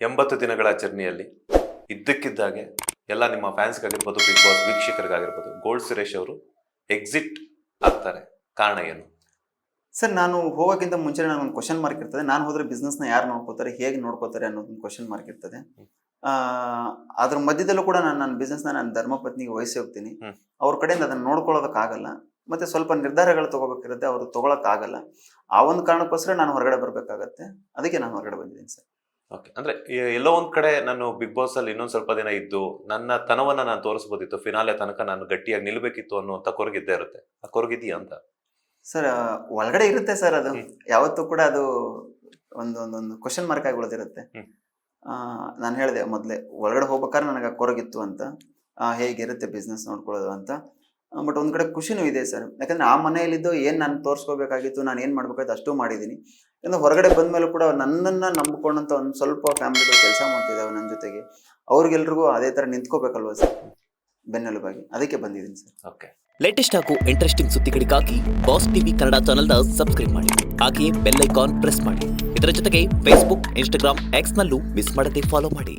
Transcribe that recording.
80 ದಿನಗಳ ಜರ್ನಿಯಲ್ಲಿ ಇದ್ದಕ್ಕಿದ್ದಾಗೆ ಎಲ್ಲ ನಿಮ್ಮ ಫ್ಯಾನ್ಸ್ಗಾಗಿರ್ಬೋದು, ಬಿಗ್ ಬಾಸ್ ವೀಕ್ಷಕರಿಗಾಗಿರ್ಬೋದು, ಗೋಲ್ಡ್ ಸುರೇಶ್ ಅವರು ಎಕ್ಸಿಟ್ ಆಗ್ತಾರೆ. ಕಾರಣ ಏನು ಸರ್? ನಾನು ಹೋಗೋಕ್ಕಿಂತ ಮುಂಚೆ ನನಗೊಂದು ಕ್ವಶನ್ ಮಾರ್ಕ್ ಇರ್ತದೆ. ನಾನು ಹೋದ್ರೆ ಬಿಸ್ನೆಸ್ನ ಯಾರು ನೋಡ್ಕೋತಾರೆ, ಹೇಗೆ ನೋಡ್ಕೋತಾರೆ ಅನ್ನೋದೊಂದು ಕ್ವಶನ್ ಮಾರ್ಕ್ ಇರ್ತದೆ. ಅದ್ರ ಮಧ್ಯದಲ್ಲೂ ಕೂಡ ನನ್ನ ಬಿಸ್ನೆಸ್ನ ನನ್ನ ಧರ್ಮಪತ್ನಿಗೆ ವಹಿಸಿ ಹೋಗ್ತೀನಿ. ಅವ್ರ ಕಡೆಯಿಂದ ಅದನ್ನು ನೋಡ್ಕೊಳ್ಳೋದಕ್ಕಾಗಲ್ಲ. ಮತ್ತೆ ಸ್ವಲ್ಪ ನಿರ್ಧಾರಗಳು ತಗೋಬೇಕಿರುತ್ತೆ, ಅವರು ತಗೊಳಕ್ಕಾಗಲ್ಲ. ಆ ಒಂದು ಕಾರಣಕ್ಕೋಸ್ಕರ ನಾನು ಹೊರಗಡೆ ಬರಬೇಕಾಗತ್ತೆ. ಅದಕ್ಕೆ ನಾನು ಹೊರಗಡೆ ಬಂದಿದ್ದೀನಿ ಸರ್. ಓಕೆ, ಅಂದ್ರೆ ಎಲ್ಲೋ ಒಂದ್ ಕಡೆ ನಾನು ಬಿಗ್ ಬಾಸ್ ಅಲ್ಲಿ ಇನ್ನೊಂದ್ ಸ್ವಲ್ಪ ದಿನ ಇದ್ದು ನನ್ನ ತನವನ್ನ ನಾನು ತೋರಿಸ್ಬೋದಿತ್ತು, ಫಿನಾಲೆ ತನಕ ನಾನು ಗಟ್ಟಿಯಾಗಿ ನಿಲ್ಬೇಕಿತ್ತು ಅನ್ನುವಂತ ಕೊರಗಿದ್ದೇ ಇರುತ್ತೆ. ಆ ಕೊರಗಿದೆಯಾ ಅಂತ ಸರ್ ಒಳಗಡೆ ಇರುತ್ತೆ ಸರ್. ಅದು ಯಾವತ್ತೂ ಕೂಡ ಅದು ಒಂದೊಂದೊಂದು ಕ್ವಶನ್ ಮಾರ್ಕ್ ಆಗಿ ಉಳಿದಿರುತ್ತೆ. ನಾನು ಹೇಳಿದೆ ಮೊದಲೇ, ಒಳಗಡೆ ಹೋಗ್ಬೇಕಾದ್ರೆ ನನಗೆ ಕೊರಗಿತ್ತು ಅಂತ, ಹೇಗಿರುತ್ತೆ ಬಿಸ್ನೆಸ್ ನೋಡ್ಕೊಳ್ಳೋದು ಅಂತ. ಬಟ್ ಒಂದು ಕಡೆ ಖುಷಿನೂ ಇದೆ ಸರ್. ಯಾಕಂದ್ರೆ ಆ ಮನೆಯಲ್ಲಿದ್ದು ಏನು ನಾನು ತೋರಿಸ್ಕೋಬೇಕಾಗಿತ್ತು, ನಾನು ಏನು ಮಾಡ್ಬೇಕಾಯ್ತು ಅಷ್ಟು ಮಾಡಿದ್ದೀನಿ. ಇನ್ನು ಹೊರಗಡೆ ಬಂದ ಮೇಲೆ ಕೂಡ ನನ್ನನ್ನು ನಂಬಿಕೊಂಡಂಥ ಒಂದು ಸ್ವಲ್ಪ ಫ್ಯಾಮಿಲಿಗಳು ಕೆಲಸ ಮಾಡ್ತಿದ್ದಾವೆ ನನ್ನ ಜೊತೆಗೆ. ಅವ್ರಿಗೆಲ್ರಿಗೂ ಅದೇ ಥರ ನಿಂತ್ಕೋಬೇಕಲ್ವ ಸರ್ ಬೆನ್ನೆಲುಬಾಗಿ. ಅದಕ್ಕೆ ಬಂದಿದ್ದೀನಿ ಸರ್. ಓಕೆ, ಲೇಟೆಸ್ಟ್ ಹಾಗೂ ಇಂಟ್ರೆಸ್ಟಿಂಗ್ ಸುದ್ದಿಗಳಿಗಾಗಿ ಬಾಸ್ ಟಿವಿ ಕನ್ನಡ ಚಾನೆಲ್ನ ಸಬ್ಸ್ಕ್ರೈಬ್ ಮಾಡಿ. ಹಾಗೆಯೇ ಬೆಲ್ ಐಕಾನ್ ಪ್ರೆಸ್ ಮಾಡಿ. ಇದರ ಜೊತೆಗೆ ಫೇಸ್ಬುಕ್, ಇನ್ಸ್ಟಾಗ್ರಾಮ್, ಎಕ್ಸ್ನಲ್ಲೂ ಮಿಸ್ ಮಾಡದೆ ಫಾಲೋ ಮಾಡಿ.